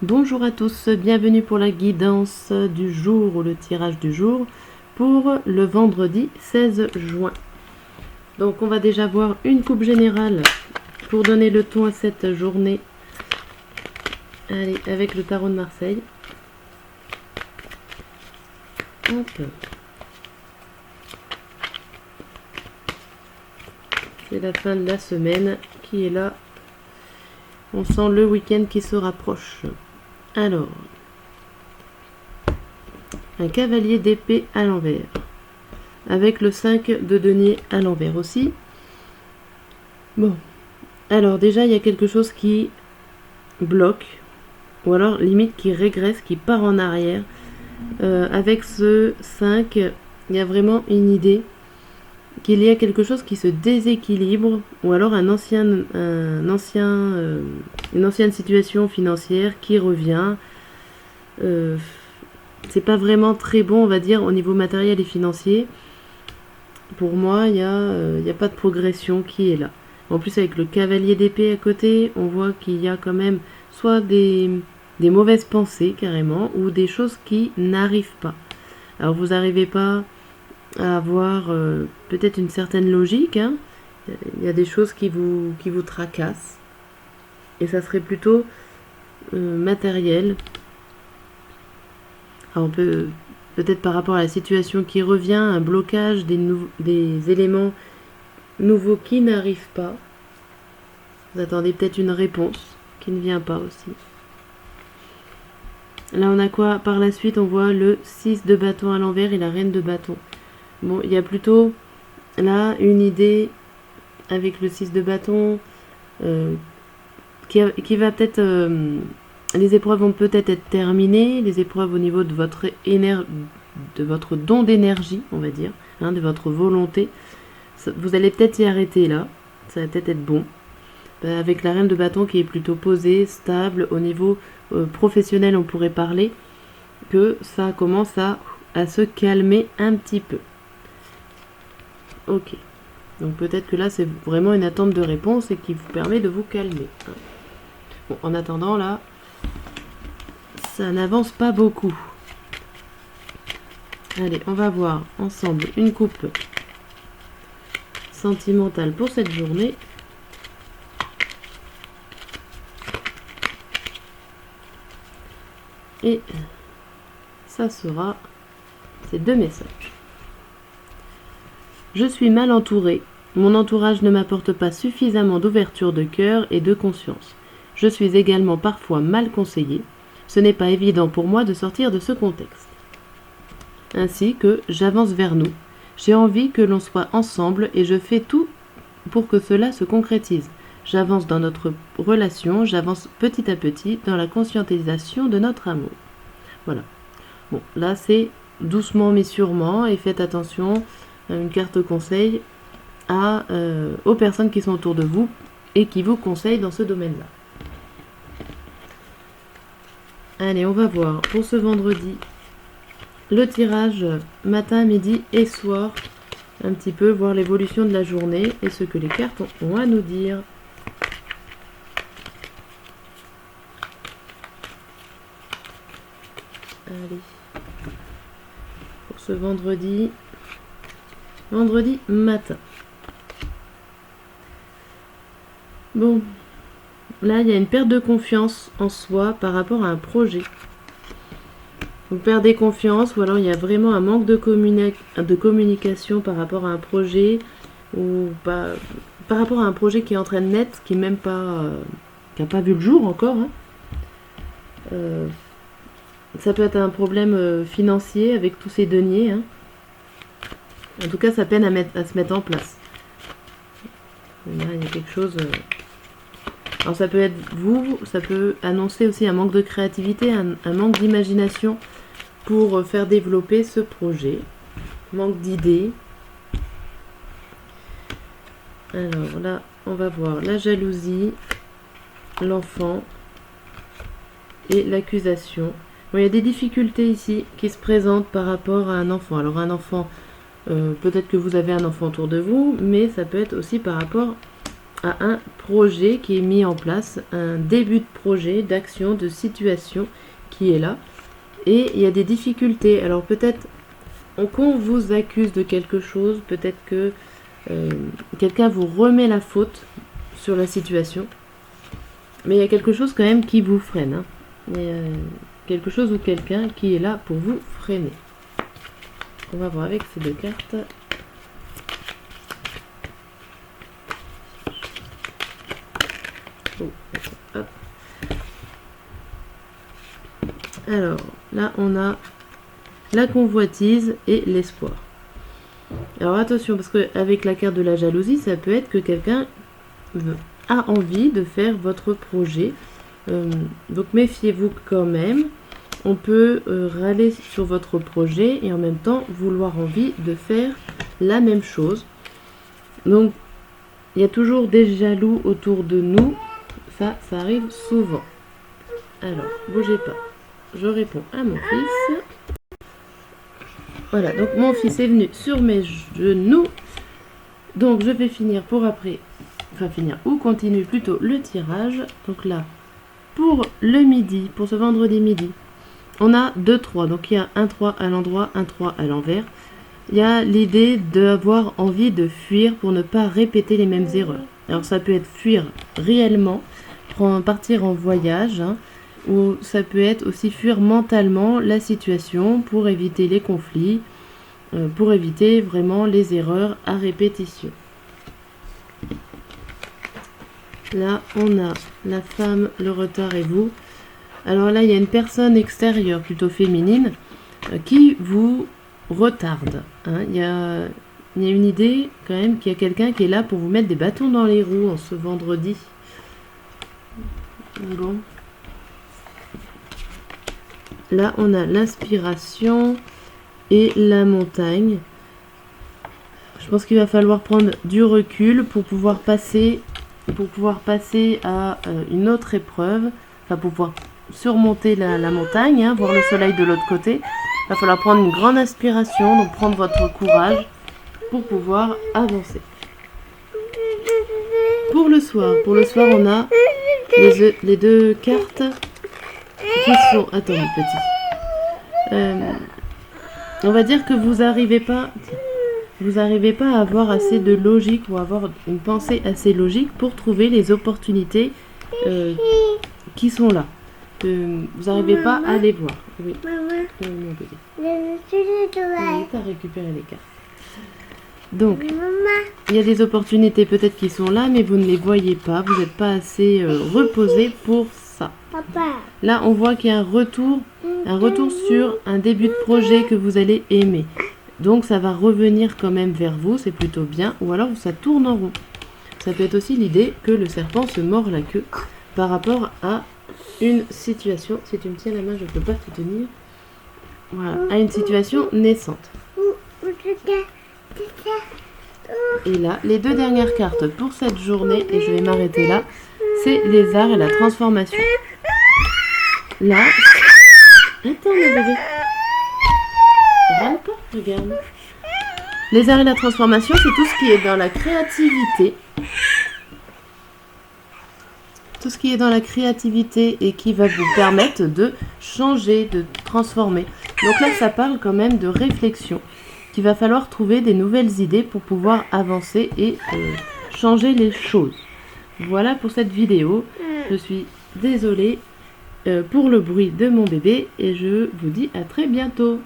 Bonjour à tous, bienvenue pour la guidance du jour ou le tirage du jour pour le vendredi 16 juin. Donc on va déjà voir une coupe générale pour donner le ton à cette journée. Allez, avec le tarot de Marseille. Hop. C'est la fin de la semaine qui est là. On sent le week-end qui se rapproche. Alors, un cavalier d'épée à l'envers, avec le 5 de denier à l'envers aussi. Bon, alors déjà il y a quelque chose qui bloque, ou alors limite qui régresse, qui part en arrière. Avec ce 5, il y a vraiment une idée qu'il y a quelque chose qui se déséquilibre, ou alors une ancienne situation financière qui revient. C'est pas vraiment très bon, on va dire, au niveau matériel et financier. Pour moi, il n'y a pas de progression qui est là. En plus, avec le cavalier d'épée à côté, on voit qu'il y a quand même soit des mauvaises pensées carrément, ou des choses qui n'arrivent pas. Alors vous n'arrivez pas à avoir peut-être une certaine logique, hein. Il y a des choses qui vous tracassent, et ça serait plutôt matériel. Alors on peut peut-être par rapport à la situation qui revient, un blocage, des éléments nouveaux qui n'arrivent pas. Vous attendez peut-être une réponse qui ne vient pas aussi. Là on a quoi? Par la suite on voit le 6 de bâton à l'envers et la reine de bâton. Bon, il y a plutôt là une idée avec le 6 de bâton qui va peut-être... les épreuves vont peut-être être terminées, les épreuves au niveau de votre don d'énergie, on va dire, hein, de votre volonté. Vous allez peut-être y arrêter là, ça va peut-être être bon. Avec la reine de bâton qui est plutôt posée, stable, au niveau professionnel on pourrait parler que ça commence à se calmer un petit peu. Ok, donc peut-être que là c'est vraiment une attente de réponse et qui vous permet de vous calmer. Bon, en attendant là, ça n'avance pas beaucoup. Allez, on va voir ensemble une coupe sentimentale pour cette journée. Et ça sera ces deux messages. Je suis mal entourée. Mon entourage ne m'apporte pas suffisamment d'ouverture de cœur et de conscience. Je suis également parfois mal conseillée. Ce n'est pas évident pour moi de sortir de ce contexte. Ainsi que j'avance vers nous. J'ai envie que l'on soit ensemble et je fais tout pour que cela se concrétise. J'avance dans notre relation, j'avance petit à petit dans la conscientisation de notre amour. Voilà. Bon, là c'est doucement mais sûrement, et faites attention, une carte conseil aux personnes qui sont autour de vous et qui vous conseillent dans ce domaine-là. Allez, on va voir pour ce vendredi le tirage matin, midi et soir. Un petit peu voir l'évolution de la journée et ce que les cartes ont à nous dire. Allez. Pour ce vendredi matin. Bon. Là, il y a une perte de confiance en soi par rapport à un projet. Vous perdez confiance, ou alors il y a vraiment un manque de communication par rapport à un projet, ou par rapport à un projet qui est en train de naître, qui n'est même pas, qui n'a pas vu le jour encore. Hein. Ça peut être un problème financier avec tous ces deniers. Hein. En tout cas, ça peine à se mettre en place. Là, il y a quelque chose... Alors ça peut être vous, ça peut annoncer aussi un manque de créativité, un manque d'imagination pour faire développer ce projet. Manque d'idées. Alors là, on va voir la jalousie, l'enfant et l'accusation. Bon, il y a des difficultés ici qui se présentent par rapport à un enfant. Alors un enfant, peut-être que vous avez un enfant autour de vous, mais ça peut être aussi par rapport à un projet qui est mis en place, un début de projet, d'action, de situation qui est là. Et il y a des difficultés. Alors peut-être qu'on vous accuse de quelque chose, peut-être que quelqu'un vous remet la faute sur la situation. Mais il y a quelque chose quand même qui vous freine. Hein. Il y a quelque chose ou quelqu'un qui est là pour vous freiner. On va voir avec ces deux cartes. Oh, hop. Alors, là, on a la convoitise et l'espoir. Alors, attention, parce qu'avec la carte de la jalousie, ça peut être que quelqu'un a envie de faire votre projet. Donc, méfiez-vous quand même. On peut râler sur votre projet et en même temps vouloir envie de faire la même chose. Donc, il y a toujours des jaloux autour de nous. Ça arrive souvent. Alors, bougez pas. Je réponds à mon fils. Voilà, donc mon fils est venu sur mes genoux. Donc je vais finir pour après, enfin finir ou continuer plutôt le tirage. Donc là, pour le midi, pour ce vendredi midi, on a 2 3. Donc il y a un 3 à l'endroit, un 3 à l'envers. Il y a l'idée d'avoir envie de fuir pour ne pas répéter les mêmes erreurs. Alors ça peut être fuir réellement, partir en voyage, hein, ou ça peut être aussi fuir mentalement la situation pour éviter les conflits, pour éviter vraiment les erreurs à répétition. Là, on a la femme, le retard et vous. Alors là, il y a une personne extérieure, plutôt féminine, qui vous retarde. Hein. Il y a une idée quand même qu'il y a quelqu'un qui est là pour vous mettre des bâtons dans les roues en ce vendredi. Bon. Là, on a l'inspiration et la montagne. Je pense qu'il va falloir prendre du recul pour pouvoir passer à une autre épreuve, enfin pour pouvoir surmonter la montagne, hein, voir le soleil de l'autre côté. Il va falloir prendre une grande inspiration, donc prendre votre courage pour pouvoir avancer. Pour le soir, on a les deux cartes qui sont... Attends, petit. On va dire que vous n'arrivez pas à avoir assez de logique ou avoir une pensée assez logique pour trouver les opportunités qui sont là. Vous n'arrivez pas à les voir. Oui. Mon bébé. Oui, tu as récupéré les cartes. Donc, il y a des opportunités peut-être qui sont là, mais vous ne les voyez pas. Vous n'êtes pas assez reposé pour ça. Là, on voit qu'il y a un retour sur un début de projet que vous allez aimer. Donc, ça va revenir quand même vers vous, c'est plutôt bien. Ou alors, ça tourne en rond. Ça peut être aussi l'idée que le serpent se mord la queue par rapport à une situation. Si tu me tiens la main, je ne peux pas te tenir. Voilà, à une situation naissante. Et là, les deux dernières cartes pour cette journée, et je vais m'arrêter là, c'est les arts et la transformation. Là, attends mon bébé. Regarde pas, regarde. Les arts et la transformation, c'est tout ce qui est dans la créativité. Tout ce qui est dans la créativité et qui va vous permettre de changer, de transformer. Donc là, ça parle quand même de réflexion. Il va falloir trouver des nouvelles idées pour pouvoir avancer et changer les choses. Voilà pour cette vidéo. Je suis désolée pour le bruit de mon bébé et je vous dis à très bientôt.